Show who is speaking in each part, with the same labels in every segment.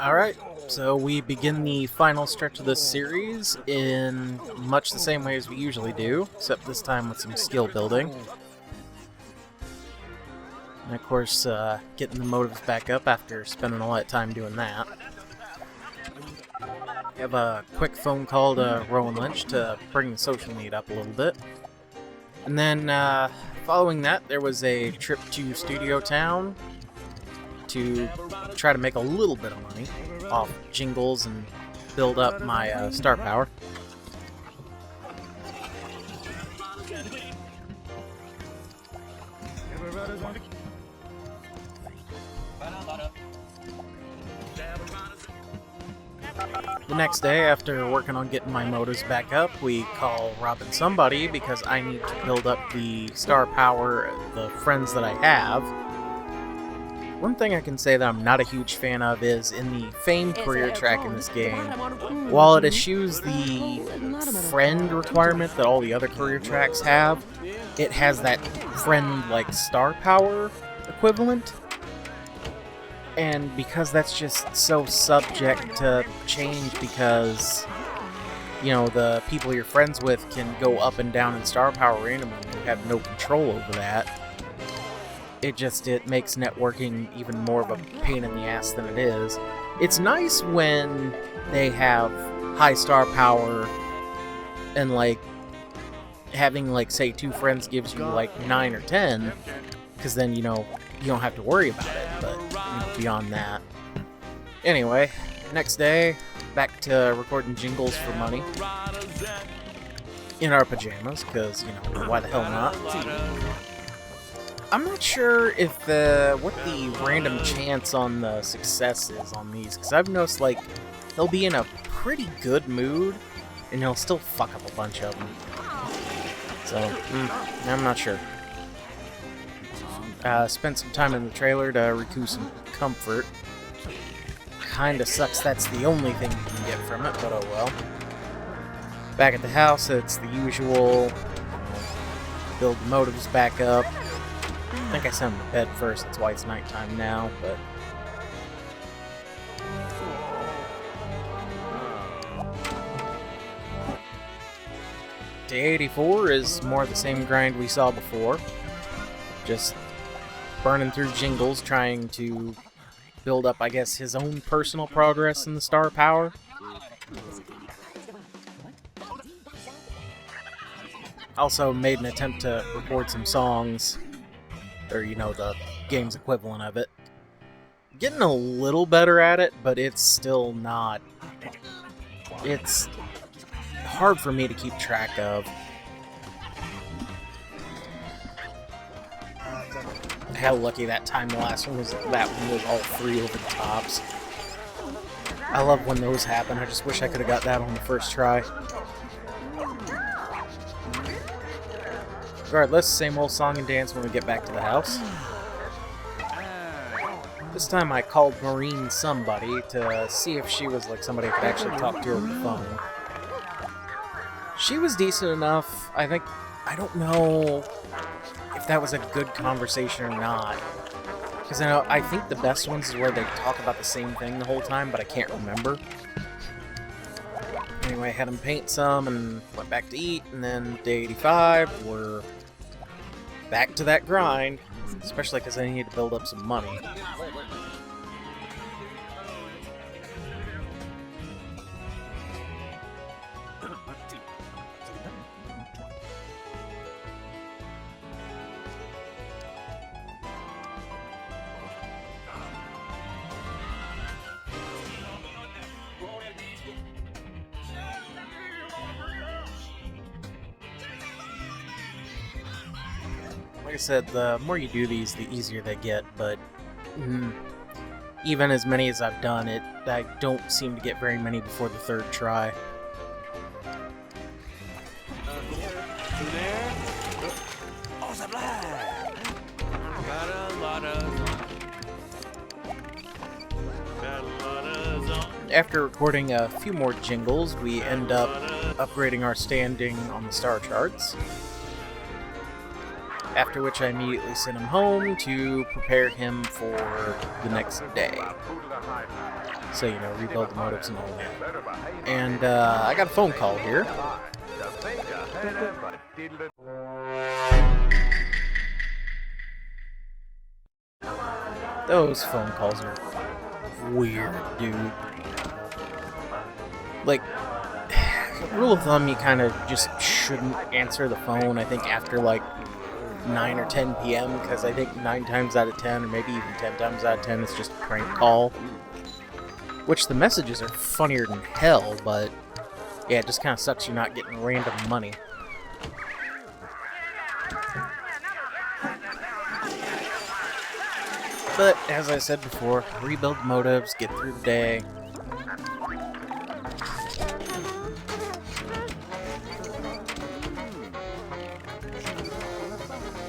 Speaker 1: Alright, so we begin the final stretch of this series in much the same way as we usually do, except this time with some skill building. And of course, getting the motives back up after spending all that time doing that. We have a quick phone call to Rowan Lynch to bring the social need up a little bit. And then, following that, there was a trip to Studio Town to try to make a little bit of money off jingles and build up my star power. The next day, after working on getting my motives back up, we call Robin somebody because I need to build up the star power, the friends that I have. One thing I can say that I'm not a huge fan of is in the fame career track in this game, while it eschews the friend requirement that all the other career tracks have, it has that friend-like star power equivalent. And because that's just so subject to change because, you know, the people you're friends with can go up and down in star power randomly and you have no control over that, it makes networking even more of a pain in the ass than it is. It's nice when they have high star power and, like, having, like, say 2 friends gives you, like, 9 or 10, because then, you know, you don't have to worry about it, but beyond that. Anyway, next day, back to recording jingles for money. In our pajamas, because, you know, why the hell not? I'm not sure if what the random chance on the success is on these, because I've noticed, like, they'll be in a pretty good mood, and they'll still fuck up a bunch of them. So, I'm not sure. Spent some time in the trailer to recoup some comfort. Kinda sucks that's the only thing you can get from it, but oh well. Back at the house, it's the usual. Build the motives back up. I think I sent him to bed first, that's why it's nighttime now, but... Day 84 is more of the same grind we saw before. Just burning through jingles, trying to build up, I guess, his own personal progress in the star power. Also made an attempt to record some songs, or, you know, the game's equivalent of it. Getting a little better at it, but it's still not... It's hard for me to keep track of. How lucky that time the last one was, that one was all 3 over the tops. I love when those happen. I just wish I could have got that on the first try. Regardless, same old song and dance when we get back to the house. This time I called Maureen somebody to see if she was like somebody I could actually talk to over the phone. She was decent enough. I don't know if that was a good conversation or not. Because I think the best ones is where they talk about the same thing the whole time, but I can't remember. Anyway, I had him paint some and went back to eat, and then day 85, we're back to that grind, especially because I need to build up some money. Like I said, the more you do these, the easier they get, but even as many as I've done it, I don't seem to get very many before the 3rd try. After recording a few more jingles, we end up upgrading our standing on the star charts. After which I immediately sent him home to prepare him for the next day. So, you know, rebuild the motives and all that. And I got a phone call here. Those phone calls are weird, dude. Like, rule of thumb, you kind of just shouldn't answer the phone, I think, after like 9 or 10 p.m. because I think 9 times out of 10, or maybe even 10 times out of 10, it's just a prank call. Which the messages are funnier than hell, but yeah, it just kind of sucks you're not getting random money. But, as I said before, rebuild motives, get through the day.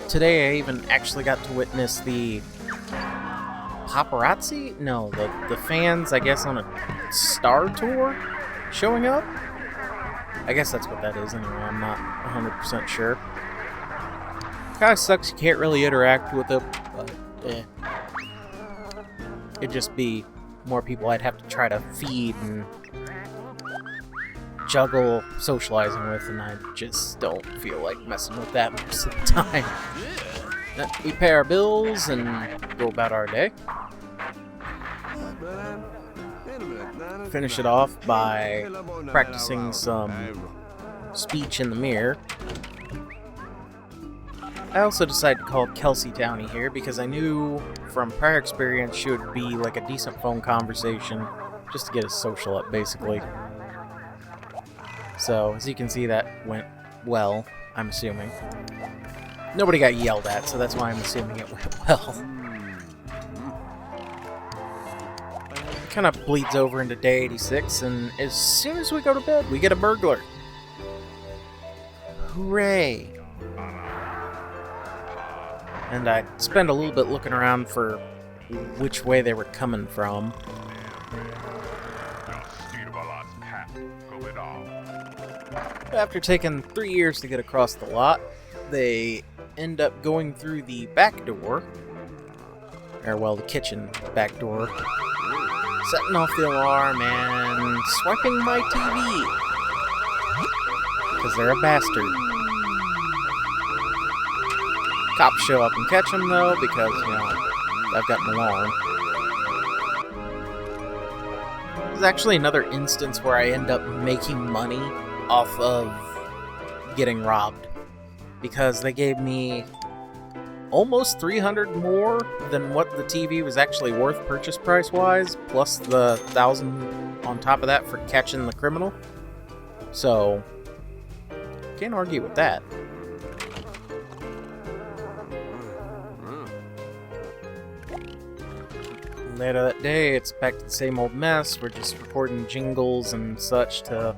Speaker 1: Today I even actually got to witness the paparazzi? No, the fans, I guess, on a Star Tour showing up? I guess that's what that is anyway, I'm not 100% sure. Kinda sucks you can't really interact with it, but eh. It'd just be more people I'd have to try to feed and juggle socializing with, and I just don't feel like messing with that most of the time. We pay our bills and go about our day. Finish it off by practicing some speech in the mirror. I also decided to call Kelsey Downey here because I knew from prior experience she would be like a decent phone conversation just to get us social up, basically. So, as you can see, that went well, I'm assuming. Nobody got yelled at, so that's why I'm assuming it went well. Kind of bleeds over into day 86, and as soon as we go to bed, we get a burglar. Hooray! And I spend a little bit looking around for which way they were coming from. After taking 3 years to get across the lot, they end up going through the back door, or well, the kitchen back door, setting off the alarm and swiping my TV, because they're a bastard. Cops show up and catch them, though, because, you know, I've got an alarm. There's actually another instance where I end up making money off of getting robbed, because they gave me almost $300 more than what the TV was actually worth purchase price wise, plus the $1,000 on top of that for catching the criminal. So can't argue with that. Later that day, it's back to the same old mess. We're just recording jingles and such to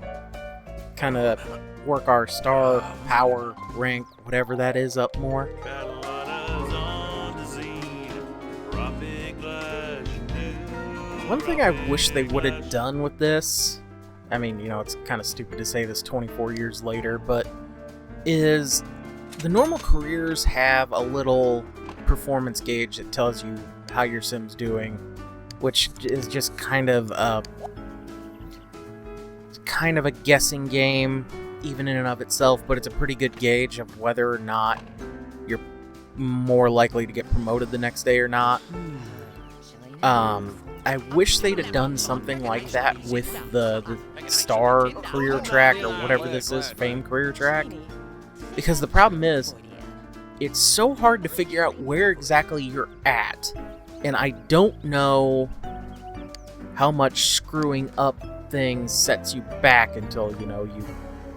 Speaker 1: kind of work our star power rank, whatever that is, up more. One thing I wish they would have done with this, I mean, you know, it's kind of stupid to say this 24 years later, but is the normal careers have a little performance gauge that tells you how your sim's doing, which is just kind of a guessing game even in and of itself, but it's a pretty good gauge of whether or not you're more likely to get promoted the next day or not. I wish they'd have done something like that with the star career track, or whatever this is, fame career track, because the problem is it's so hard to figure out where exactly you're at, and I don't know how much screwing up things sets you back until, you know, you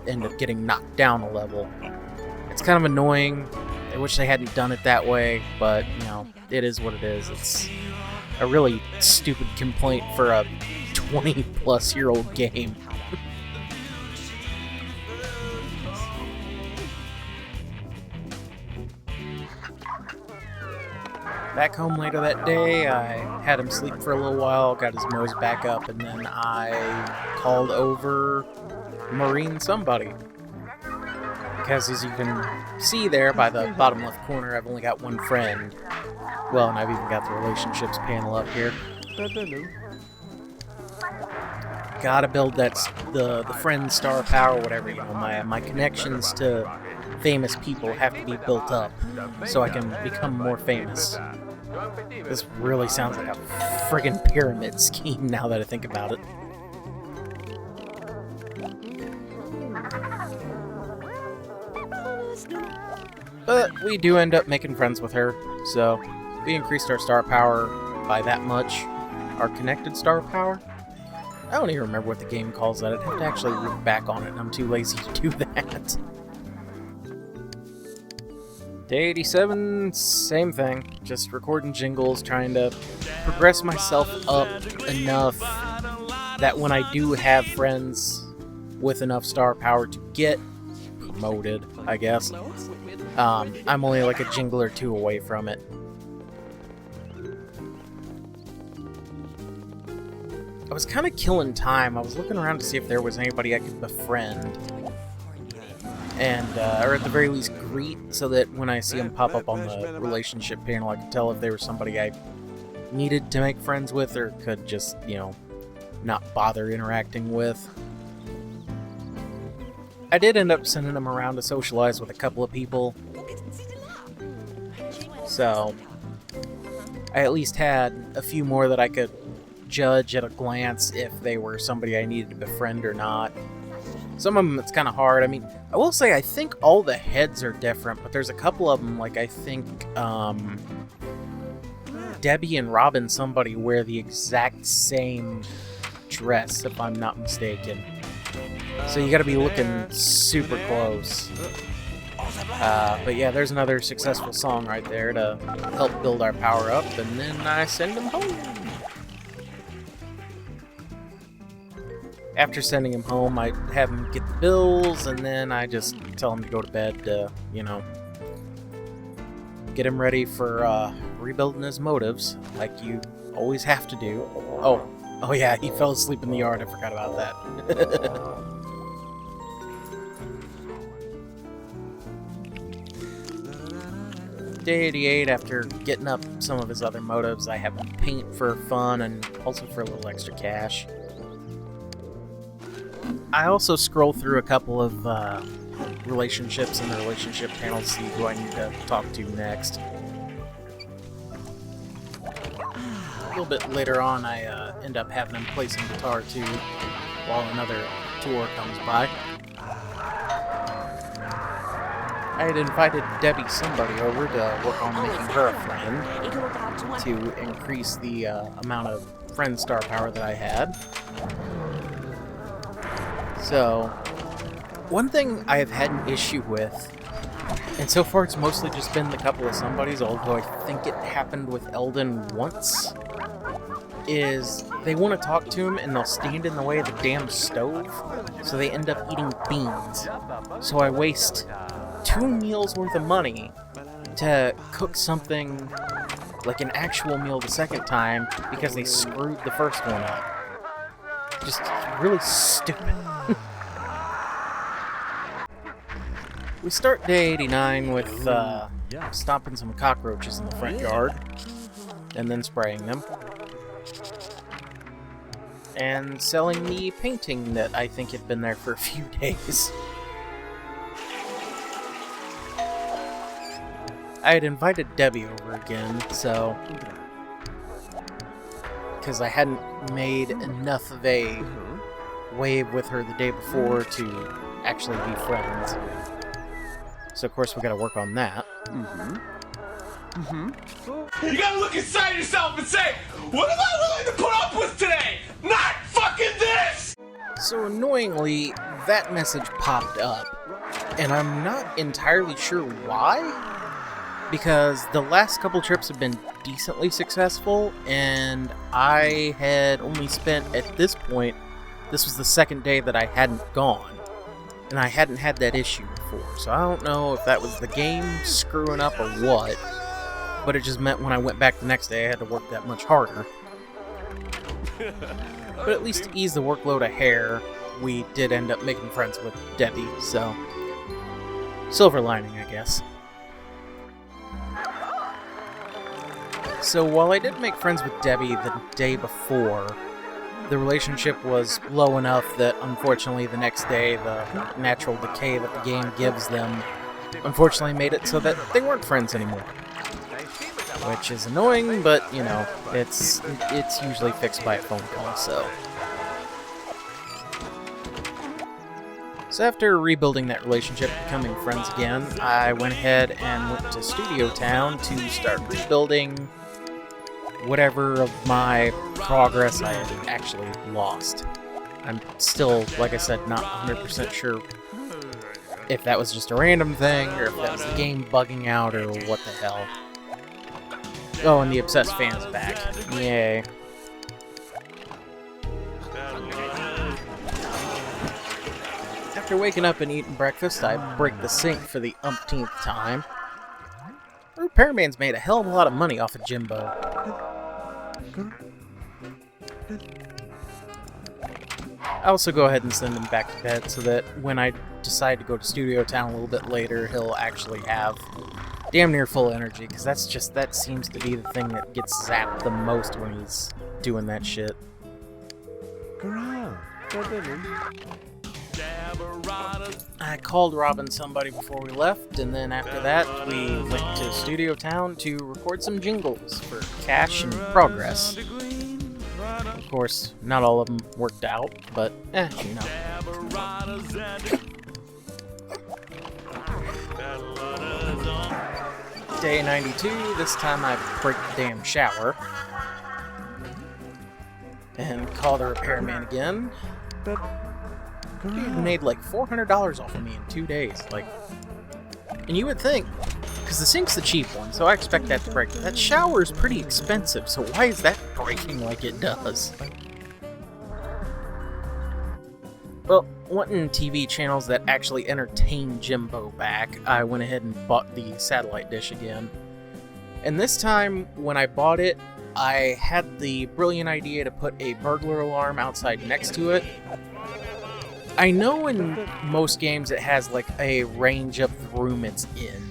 Speaker 1: end up getting knocked down a level. It's kind of annoying. I wish they hadn't done it that way, but, you know, it is what it is. It's a really stupid complaint for a 20-plus-year-old game. Back home later that day, I had him sleep for a little while, got his nose back up, and then I called over Marine somebody. Because as you can see there by the bottom left corner, I've only got one friend. Well, and I've even got the relationships panel up here. gotta build the friend star power, whatever, you know, my connections to famous people have to be built up so I can become more famous. This really sounds like a friggin' pyramid scheme now that I think about it. But we do end up making friends with her, so we increased our star power by that much. Our connected star power? I don't even remember what the game calls that. I'd have to actually look back on it, and I'm too lazy to do that. Day 87, same thing. Just recording jingles, trying to progress myself up enough that when I do have friends with enough star power to get promoted, I guess, I'm only like a jingle or two away from it. I was kind of killing time. I was looking around to see if there was anybody I could befriend. And, or at the very least greet, so that when I see them pop up on the relationship panel, I could tell if they were somebody I needed to make friends with, or could just, you know, not bother interacting with. I did end up sending them around to socialize with a couple of people. So, I at least had a few more that I could judge at a glance if they were somebody I needed to befriend or not. Some of them it's kind of hard. I mean, I will say I think all the heads are different, but there's a couple of them, like I think Debbie and Robin somebody wear the exact same dress, if I'm not mistaken. So you gotta be looking super close. But yeah, there's another successful song right there to help build our power up, and then I send them home. After sending him home, I have him get the bills, and then I just tell him to go to bed to, you know, get him ready for rebuilding his motives, like you always have to do. Oh yeah, he fell asleep in the yard, I forgot about that. Day 88, after getting up some of his other motives, I have him paint for fun and also for a little extra cash. I also scroll through a couple of relationships in the relationship panel to see who I need to talk to next. A little bit later on, I end up having him play some guitar too, while another tour comes by. I had invited Debbie somebody over to work on making her a friend to increase the amount of friend star power that I had. So, one thing I have had an issue with, and so far it's mostly just been the couple of somebodies, although I think it happened with Eldon once, is they want to talk to him and they'll stand in the way of the damn stove, so they end up eating beans. So I waste 2 meals worth of money to cook something like an actual meal the second time because they screwed the first one up. Just really stupid. We start day 89 with stomping some cockroaches in the front yard and then spraying them. And selling the painting that I think had been there for a few days. I had invited Debbie over again, so... because I hadn't made enough of a wave with her the day before to actually be friends. So of course we gotta work on that.
Speaker 2: You gotta look inside yourself and say, what am I willing to put up with today? Not fucking this!
Speaker 1: So annoyingly, that message popped up, and I'm not entirely sure why, because the last couple trips have been decently successful, and I had only spent, at this point, this was the second day that I hadn't gone, and I hadn't had that issue before, so I don't know if that was the game screwing up or what, but it just meant when I went back the next day I had to work that much harder. But at least to ease the workload a hair, we did end up making friends with Debbie, so silver lining, I guess. So while I did make friends with Debbie the day before, the relationship was low enough that, unfortunately, the next day, the natural decay that the game gives them, unfortunately made it so that they weren't friends anymore. Which is annoying, but, you know, it's usually fixed by a phone call, so... So after rebuilding that relationship, becoming friends again, I went ahead and went to Studio Town to start rebuilding whatever of my progress I had actually lost. I'm still, like I said, not 100% sure if that was just a random thing, or if that was the game bugging out, or what the hell. Oh, and the Obsessed fan's back. Yay. After waking up and eating breakfast, I break the sink for the umpteenth time. The repairman's made a hell of a lot of money off of Jimbo. I also go ahead and send him back to bed so that when I decide to go to Studio Town a little bit later, he'll actually have damn near full energy, because that seems to be the thing that gets zapped the most when he's doing that shit. I called Robin somebody before we left, and then after that, we went to Studio Town to record some jingles for cash and progress. Of course, not all of them worked out, but, you know. Day 92, this time I break the damn shower. And call the repairman again. Dude made like $400 off of me in 2 days, like... And you would think, because the sink's the cheap one, so I expect that to break. But that shower is pretty expensive, so why is that breaking like it does? Well, wanting TV channels that actually entertain Jimbo back, I went ahead and bought the satellite dish again. And this time, when I bought it, I had the brilliant idea to put a burglar alarm outside next to it. I know in most games it has like a range of the room it's in,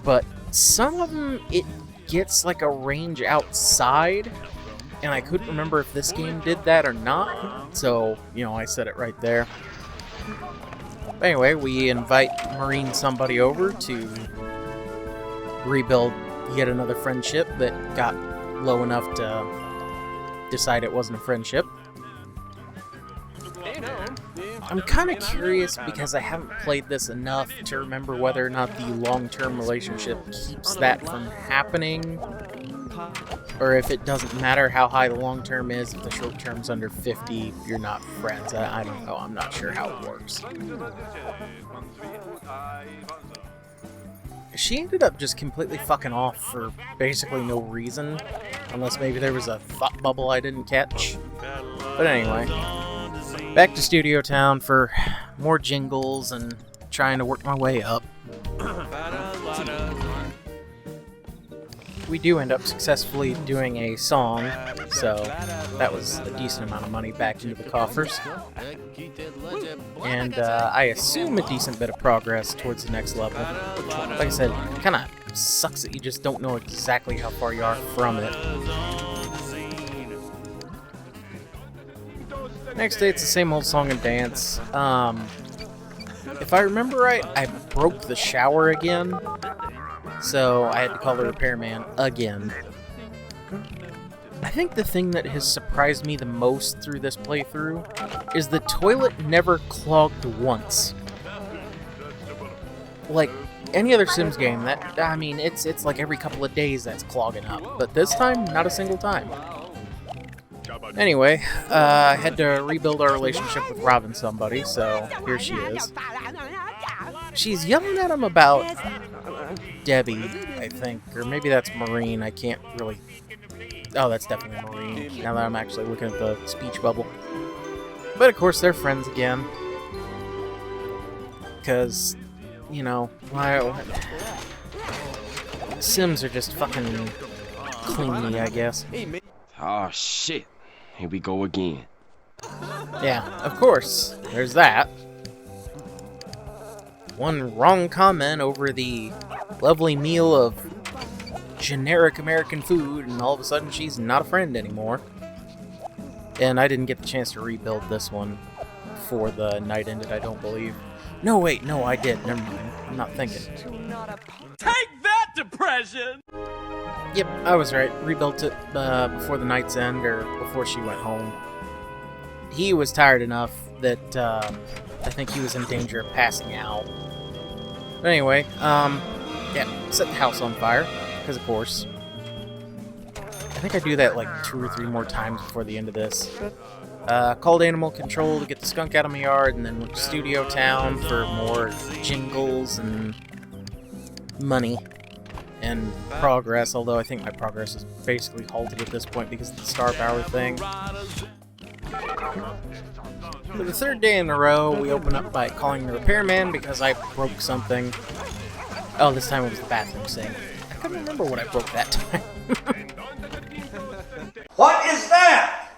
Speaker 1: but some of them it gets like a range outside, and I couldn't remember if this game did that or not, so, you know, I said it right there. But anyway, we invite Marine somebody over to rebuild yet another friendship that got low enough to decide it wasn't a friendship. I'm kind of curious because I haven't played this enough to remember whether or not the long-term relationship keeps that from happening, or if it doesn't matter how high the long-term is, if the short-term's under 50, you're not friends. I don't know, I'm not sure how it works. She ended up just completely fucking off for basically no reason, unless maybe there was a thought bubble I didn't catch. But anyway, back to Studio Town for more jingles and trying to work my way up. We do end up successfully doing a song, so that was a decent amount of money back into the coffers. And I assume a decent bit of progress towards the next level. Like I said, it kind of sucks that you just don't know exactly how far you are from it. Next day, it's the same old song and dance. If I remember right, I broke the shower again, so I had to call the repairman again. I think the thing that has surprised me the most through this playthrough is the toilet never clogged once. Like any other Sims game, I mean, it's like every couple of days that's clogging up, but this time, not a single time. Anyway, I had to rebuild our relationship with Robin somebody, so here she is. She's yelling at him about Debbie, I think, or maybe that's Marine, I can't really... Oh, that's definitely Marine, now that I'm actually looking at the speech bubble. But of course, they're friends again. Because, you know, Sims are just fucking clingy, I guess.
Speaker 3: Oh shit, here we go again.
Speaker 1: Yeah, of course, there's that. One wrong comment over the lovely meal of generic American food, and all of a sudden she's not a friend anymore. And I didn't get the chance to rebuild this one before the night ended, I don't believe. No, wait, no, I did. Never mind. I'm not thinking.
Speaker 2: Take that, depression!
Speaker 1: Yep, I was right. Rebuilt it before the night's end, or before she went home. He was tired enough that I think he was in danger of passing out. But anyway, yeah, set the house on fire, because of course. I think I do that like 2 or 3 more times before the end of this. Called animal control to get the skunk out of my yard, and then went to Studio Town for more jingles and money and progress, although I think my progress is basically halted at this point because of the star power thing. For the 3rd day in a row, we open up by calling the repairman because I broke something. Oh, this time it was the bathroom sink. I couldn't remember what I broke that time.
Speaker 4: What is that?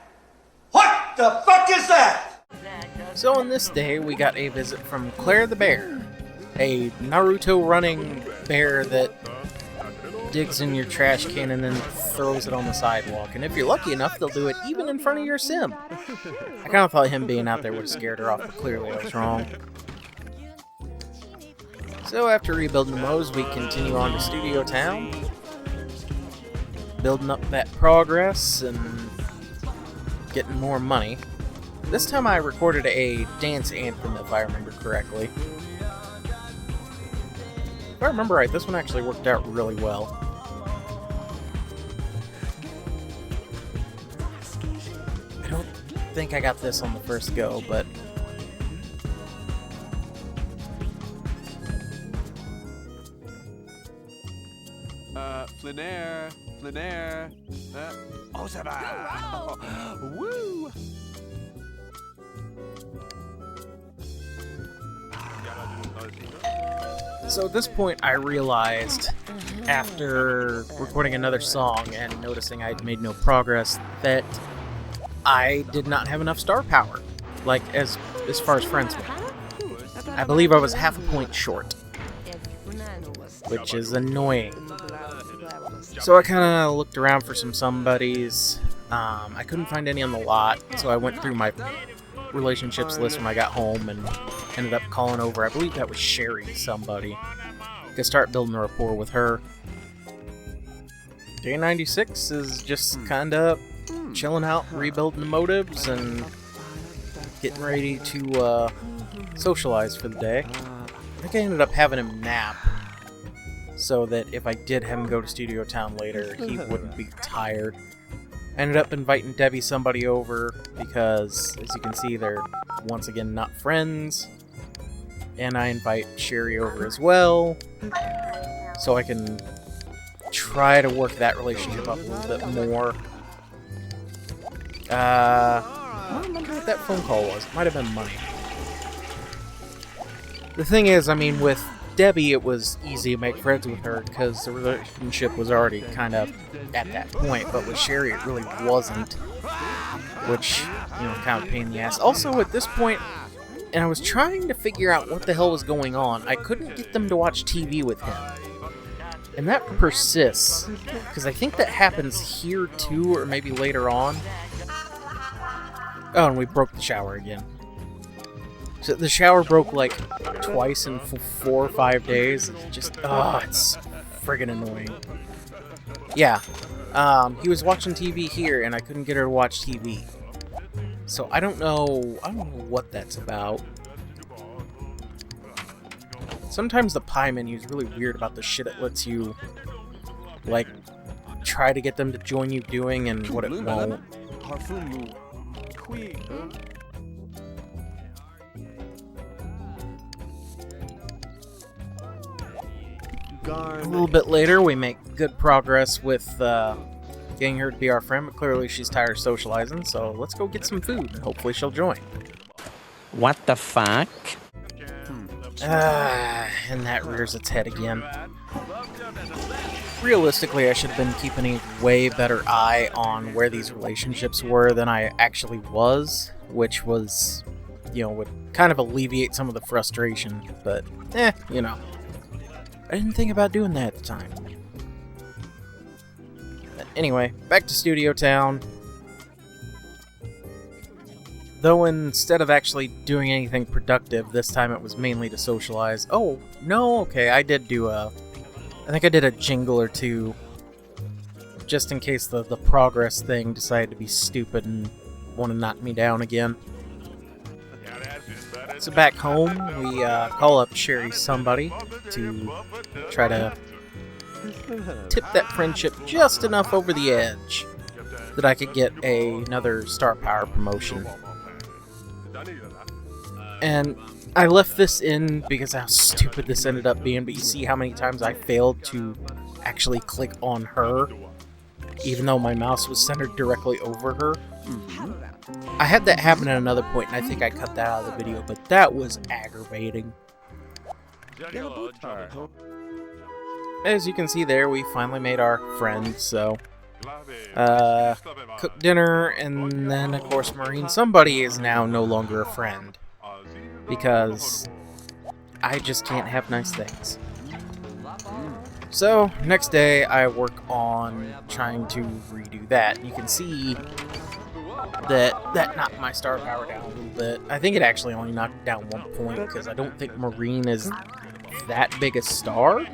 Speaker 4: What the fuck is that?
Speaker 1: So on this day, we got a visit from Claire the bear, a Naruto-running bear that digs in your trash can and then throws it on the sidewalk. And if you're lucky enough, they'll do it even in front of your sim. I kind of thought him being out there would have scared her off, but clearly I was wrong. So after rebuilding the mows, we continue on to Studio Town, building up that progress and getting more money. This time I recorded a dance anthem, if I remember correctly. If I remember right, this one actually worked out really well. I don't think I got this on the first go, but...
Speaker 2: Flaner. Osaba. Woo!
Speaker 1: So at this point I realized, after recording another song and noticing I'd made no progress, that I did not have enough star power, like as far as friends went. I believe I was half a point short, which is annoying. So I kind of looked around for some somebodies. I couldn't find any on the lot, so I went through my relationships list when I got home and ended up calling over, I believe that was Sherry, somebody, to start building a rapport with her. Day 96 is just kind of chilling out, rebuilding the motives, and getting ready to socialize for the day. I think I ended up having him nap, so that if I did have him go to Studio Town later, he wouldn't be tired. I ended up inviting Debbie somebody over because, as you can see, they're once again not friends. And I invite Sherry over as well, so I can try to work that relationship up a little bit more. I don't remember what that phone call was. It might have been money. The thing is, I mean, with Debbie, it was easy to make friends with her because the relationship was already kind of at that point, but with Sherry it really wasn't, which, you know, kind of a pain in the ass. Also, at this point, and I was trying to figure out what the hell was going on, I couldn't get them to watch TV with him. And that persists, because I think that happens here too, or maybe later on. Oh, and we broke the shower again. So the shower broke like twice in 4 or 5 days. It's just, it's friggin' annoying. Yeah, he was watching TV here, and I couldn't get her to watch TV. So I don't know what that's about. Sometimes the pie menu is really weird about the shit it lets you, like, try to get them to join you doing and what it won't. A little bit later, we make good progress with getting her to be our friend, but clearly she's tired of socializing, so let's go get some food, and hopefully she'll join.
Speaker 5: What the fuck?
Speaker 1: And that rears its head again. Realistically, I should have been keeping a way better eye on where these relationships were than I actually was, which was, you know, would kind of alleviate some of the frustration, but, you know. I didn't think about doing that at the time. But anyway, back to Studio Town. Though instead of actually doing anything productive, this time it was mainly to socialize. Oh, no, okay, I think I did a jingle or two, just in case the progress thing decided to be stupid and want to knock me down again. So back home, we call up Sherry somebody to try to tip that friendship just enough over the edge that I could get another star power promotion. And I left this in because of how stupid this ended up being, but you see how many times I failed to actually click on her, even though my mouse was centered directly over her. I had that happen at another point, and I think I cut that out of the video, but that was aggravating. As you can see there, we finally made our friends, so cooked dinner, and then, of course, Marine somebody is now no longer a friend, because I just can't have nice things. So, next day, I work on trying to redo that. You can see that knocked my star power down a little bit. I think it actually only knocked it down 1 point, because I don't think Marine is that big a star.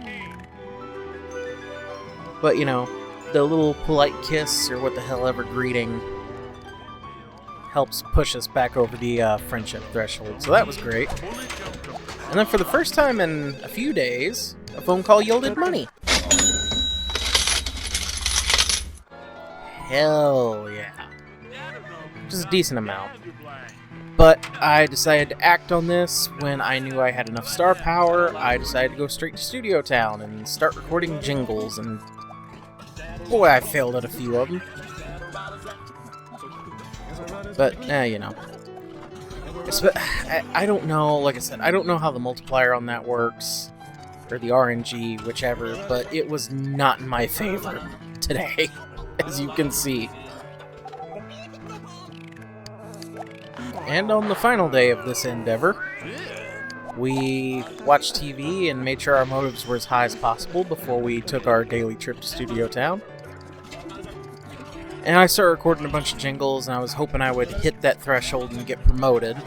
Speaker 1: But, you know, the little polite kiss, or what the hell ever greeting, helps push us back over the friendship threshold, so that was great. And then for the first time in a few days, a phone call yielded money. Hell yeah. Just a decent amount. But I decided to act on this when I knew I had enough star power. I decided to go straight to Studio Town and start recording jingles, and boy, I failed at a few of them. But, you know. I don't know, like I said, I don't know how the multiplier on that works, or the RNG, whichever, but it was not in my favor today, as you can see. And on the final day of this endeavor, we watched TV and made sure our motives were as high as possible before we took our daily trip to Studio Town. And I started recording a bunch of jingles, and I was hoping I would hit that threshold and get promoted.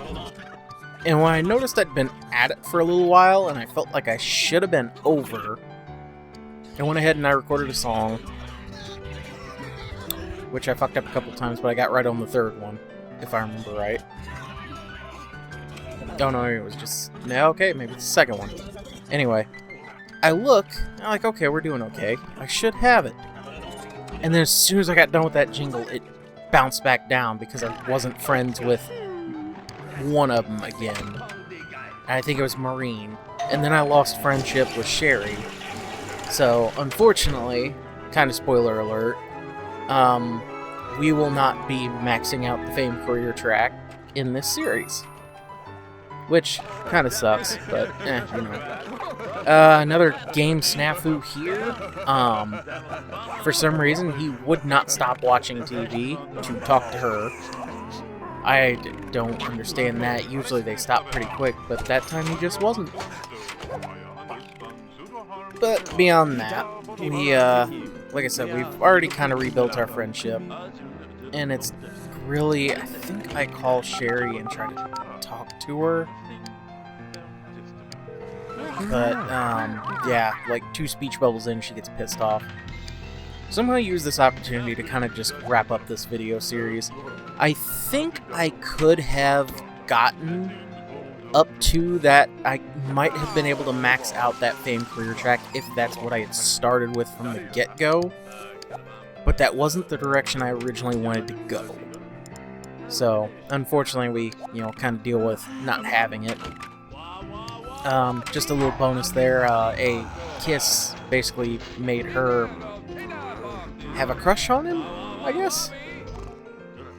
Speaker 1: And when I noticed I'd been at it for a little while, and I felt like I should have been over, I went ahead and I recorded a song, which I fucked up a couple times, but I got right on the third one, if I remember right. Oh no, it was just... No, okay, maybe it's the second one. Anyway, I look, and I'm like, okay, we're doing okay. I should have it. And then as soon as I got done with that jingle, it bounced back down because I wasn't friends with one of them again. And I think it was Marine. And then I lost friendship with Sherry. So, unfortunately, kind of spoiler alert, we will not be maxing out the Fame career track in this series. Which kind of sucks, but you know. Another game snafu here. For some reason, he would not stop watching TV to talk to her. I don't understand that. Usually they stop pretty quick, but that time he just wasn't. But beyond that, we, like I said, we've already kind of rebuilt our friendship. And it's really, I think I call Sherry and try to talk to her. But, yeah, like 2 speech bubbles in, she gets pissed off. So I'm going to use this opportunity to kind of just wrap up this video series. I think I could have gotten up to that. I might have been able to max out that Fame career track if that's what I had started with from the get-go. But that wasn't the direction I originally wanted to go. So, unfortunately, we, you know, kind of deal with not having it. Just a little bonus there, a kiss basically made her have a crush on him, I guess?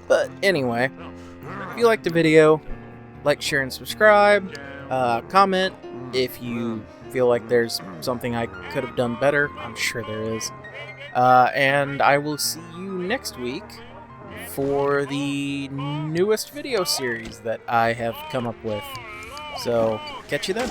Speaker 1: But anyway, if you liked the video, like, share, and subscribe. Comment if you feel like there's something I could have done better. I'm sure there is. And I will see you next week for the newest video series that I have come up with. So, catch you then.